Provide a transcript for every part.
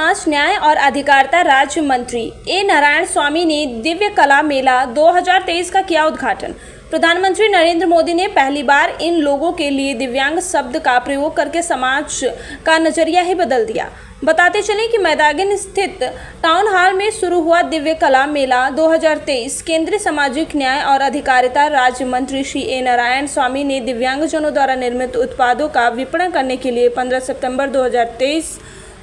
समाज न्याय और अधिकारिता राज्य मंत्री ए नारायण स्वामी ने दिव्य कला मेला 2023 का किया उद्घाटन। प्रधानमंत्री नरेंद्र मोदी ने पहली बार इन लोगों के लिए दिव्यांग शब्द का प्रयोग करके समाज का नजरिया ही बदल दिया। बताते चलें कि मैदागिन स्थित टाउन हॉल में शुरू हुआ दिव्य कला मेला 2023 केंद्रीय सामाजिक न्याय और अधिकारिता राज्य मंत्री श्री ए नारायण स्वामी ने दिव्यांगजनों द्वारा निर्मित उत्पादों का विपणन करने के लिए 15 सितंबर 2023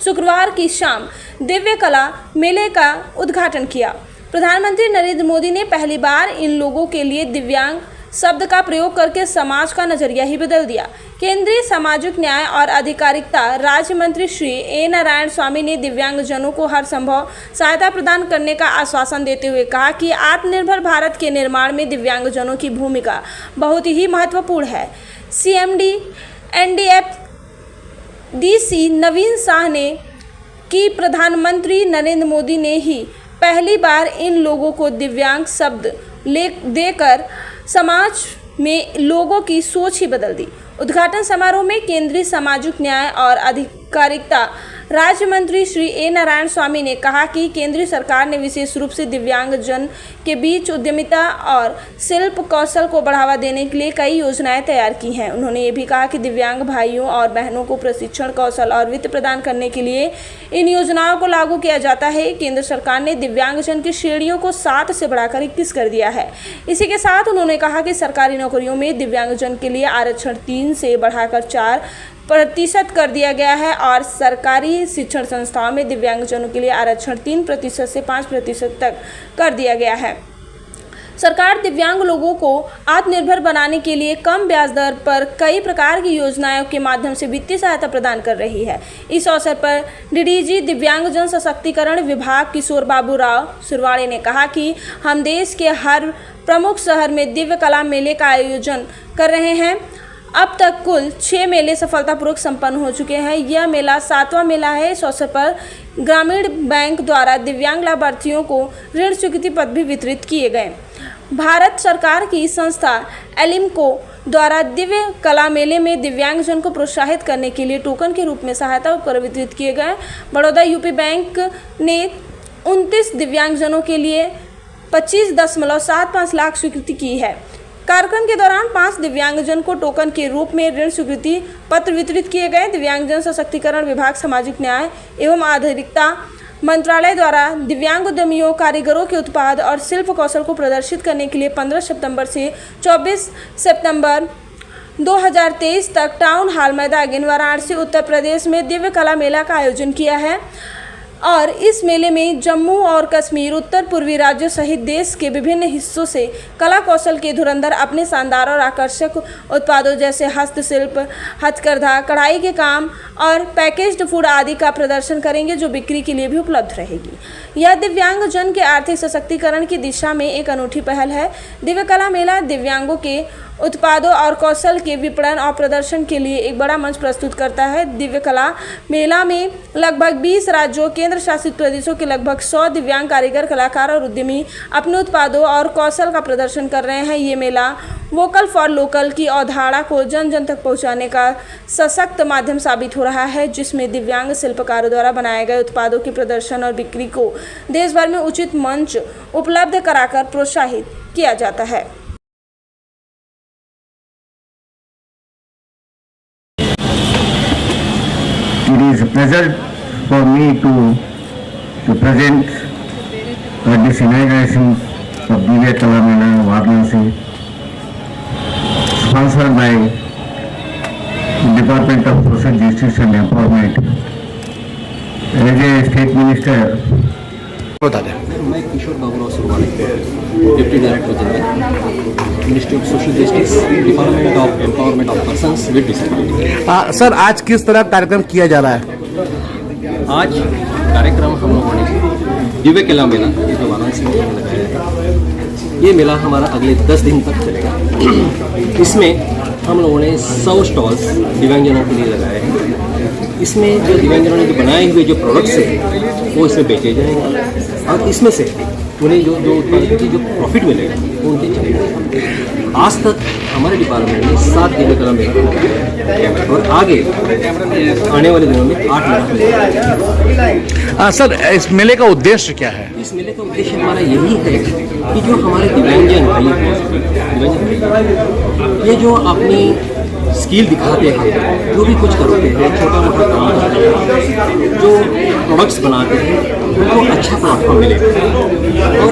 शुक्रवार की शाम दिव्य कला मेले का उद्घाटन किया। प्रधानमंत्री नरेंद्र मोदी ने पहली बार इन लोगों के लिए दिव्यांग शब्द का प्रयोग करके समाज का नजरिया ही बदल दिया। केंद्रीय सामाजिक न्याय और अधिकारिता राज्य मंत्री श्री ए नारायण स्वामी ने दिव्यांगजनों को हर संभव सहायता प्रदान करने का आश्वासन देते हुए कहा कि आत्मनिर्भर भारत के निर्माण में दिव्यांगजनों की भूमिका बहुत ही महत्वपूर्ण है। CMD NDF DC नवीन शाह ने कि प्रधानमंत्री नरेंद्र मोदी ने ही पहली बार इन लोगों को दिव्यांग शब्द देकर समाज में लोगों की सोच ही बदल दी। उद्घाटन समारोह में केंद्रीय सामाजिक न्याय और अधिकारिता राज्य मंत्री श्री ए नारायण स्वामी ने कहा कि केंद्रीय सरकार ने विशेष रूप से दिव्यांगजन के बीच उद्यमिता और शिल्प कौशल को बढ़ावा देने के लिए कई योजनाएं तैयार की हैं। उन्होंने ये भी कहा कि दिव्यांग भाइयों और बहनों को प्रशिक्षण, कौशल और वित्त प्रदान करने के लिए इन योजनाओं को लागू किया जाता है। केंद्र सरकार ने दिव्यांगजन की श्रेणियों को 7 से बढ़ाकर 21 कर दिया है। इसी के साथ उन्होंने कहा कि सरकारी नौकरियों में दिव्यांगजन के लिए आरक्षण 3 से बढ़ाकर 4% कर दिया गया है और सरकारी शिक्षण संस्थाओं में दिव्यांगजनों के लिए आरक्षण 3% से 5% तक कर दिया गया है। सरकार दिव्यांग लोगों को आत्मनिर्भर बनाने के लिए कम ब्याज दर पर कई प्रकार की योजनाओं के माध्यम से वित्तीय सहायता प्रदान कर रही है। इस अवसर पर DDG दिव्यांगजन सशक्तिकरण विभाग किशोर बाबू राव सुरवाड़े ने कहा कि हम देश के हर प्रमुख शहर में दिव्य कला मेले का आयोजन कर रहे हैं। अब तक कुल 6 मेले सफलतापूर्वक संपन्न हो चुके हैं। यह मेला 7वां मेला है। इस अवसर पर ग्रामीण बैंक द्वारा दिव्यांग लाभार्थियों को ऋण स्वीकृति पत्र भी वितरित किए गए। भारत सरकार की संस्था एलिम्को द्वारा दिव्य कला मेले में दिव्यांगजन को प्रोत्साहित करने के लिए टोकन के रूप में सहायता उपकरण वितरित किए गए। बड़ौदा UP बैंक ने 29 दिव्यांगजनों के लिए 25.75 लाख स्वीकृति की है। कार्यक्रम के दौरान 5 दिव्यांगजन को टोकन के रूप में ऋण स्वीकृति पत्र वितरित किए गए। दिव्यांगजन सशक्तिकरण विभाग, सामाजिक न्याय एवं अधिकारिता मंत्रालय द्वारा दिव्यांग उद्यमियों, कारीगरों के उत्पाद और शिल्प कौशल को प्रदर्शित करने के लिए 15 सितंबर से 24 सितंबर 2023 तक टाउन हॉल मैदागिन वाराणसी उत्तर प्रदेश में दिव्य कला मेला का आयोजन किया है और इस मेले में जम्मू और कश्मीर, उत्तर पूर्वी राज्यों सहित देश के विभिन्न हिस्सों से कला कौशल के धुरंधर अपने शानदार और आकर्षक उत्पादों जैसे हस्तशिल्प, हथकरघा, कढ़ाई के काम और पैकेज्ड फूड आदि का प्रदर्शन करेंगे, जो बिक्री के लिए भी उपलब्ध रहेगी। यह दिव्यांगजन के आर्थिक सशक्तिकरण की दिशा में एक अनूठी पहल है। दिव्य कला मेला दिव्यांगों के उत्पादों और कौशल के विपणन और प्रदर्शन के लिए एक बड़ा मंच प्रस्तुत करता है। दिव्य कला मेला में लगभग 20 राज्यों, केंद्र शासित प्रदेशों के लगभग 100 दिव्यांग कारीगर, कलाकार और उद्यमी अपने उत्पादों और कौशल का प्रदर्शन कर रहे हैं। ये मेला वोकल फॉर लोकल की अवधारणा को जन जन तक पहुंचाने का सशक्त माध्यम साबित हो रहा है, जिसमें दिव्यांग शिल्पकारों द्वारा बनाए गए उत्पादों के प्रदर्शन और बिक्री को देश भर में उचित मंच उपलब्ध कराकर प्रोत्साहित किया जाता है। It is a pleasure for me to present this inauguration of Divya Kala Mela Varanasi, sponsored by Department of Social Justice and Empowerment. As a State Minister, मैं Kishore Babu Surwade, deputy director general, ministry of social justice, department of empowerment of persons with disability. Sir, आज किस तरह कार्यक्रम किया जा रहा है? आज कार्यक्रम हम लोगों ने दिव्य कला मेला जो वाराणसी में लगाया है, ये मेला हमारा अगले 10 दिन तक चलेगा। इसमें हम लोगों ने 100 स्टॉल्स दिव्यांगजनों के लिए लगाए हैं। इसमें जो दिव्यांगजनों ने जो बनाए हुए जो प्रोडक्ट्स हैं वो इसमें बेचे जाएंगे और इसमें से उन्हें जो उत्पादन की जो प्रॉफिट मिलेगा वो उनके चलेगा। आज तक हमारे डिपार्टमेंट में 7 दिव्य कला मेला और आगे आने वाले दिनों में 8 मेला। सर इस मेले का उद्देश्य क्या है? इस मेले का उद्देश्य हमारा यही है कि जो हमारे दिव्यांगजन भाई ये जो अपनी स्किल दिखाते हैं, जो भी कुछ करते हैं, छोटा मोटा काम करते हैं, जो प्रोडक्ट्स बनाते हैं, उनको अच्छा प्लेटफॉर्म मिले। और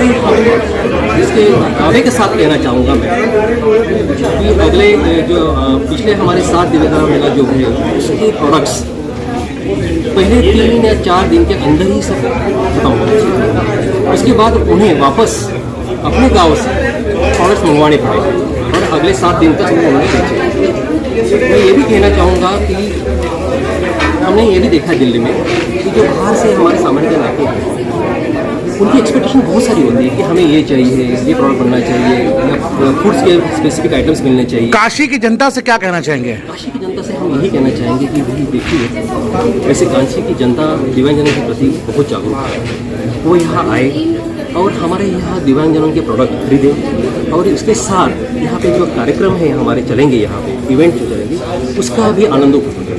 इसके दावे के साथ कहना चाहूँगा मैं कि अगले जो पिछले हमारे 7 दिव्य कला मेला जो है उसके प्रोडक्ट्स पहले 3 या 4 दिन के अंदर ही सब खत्म होना चाहिए। उसके बाद उन्हें वापस अपने गांव से प्रोडक्ट्स मंगवाने पड़े और अगले 7 दिन तक उन्हें बेचे। मैं ये भी कहना चाहूँगा कि हमने ये भी देखा दिल्ली में कि जो बाहर से हमारे सामान के लाते हैं उनकी एक्सपेक्टेशन बहुत सारी होती है कि हमें ये चाहिए, ये प्रोडक्ट बनना चाहिए, या फूड्स के स्पेसिफिक आइटम्स मिलने चाहिए। काशी की जनता से क्या कहना चाहेंगे? काशी की जनता से हम यही कहना चाहेंगे कि भाई देखिए, वैसे काशी की जनता दिव्यांगजनों के प्रति बहुत जागरूक है। वो यहाँ आए और हमारे यहाँ दिव्यांगजनों के प्रोडक्ट खरीदें और इसके साथ यहाँ पे जो कार्यक्रम है हमारे चलेंगे, यहाँ पे इवेंट जो चलेंगे उसका भी आनंद उठाएं।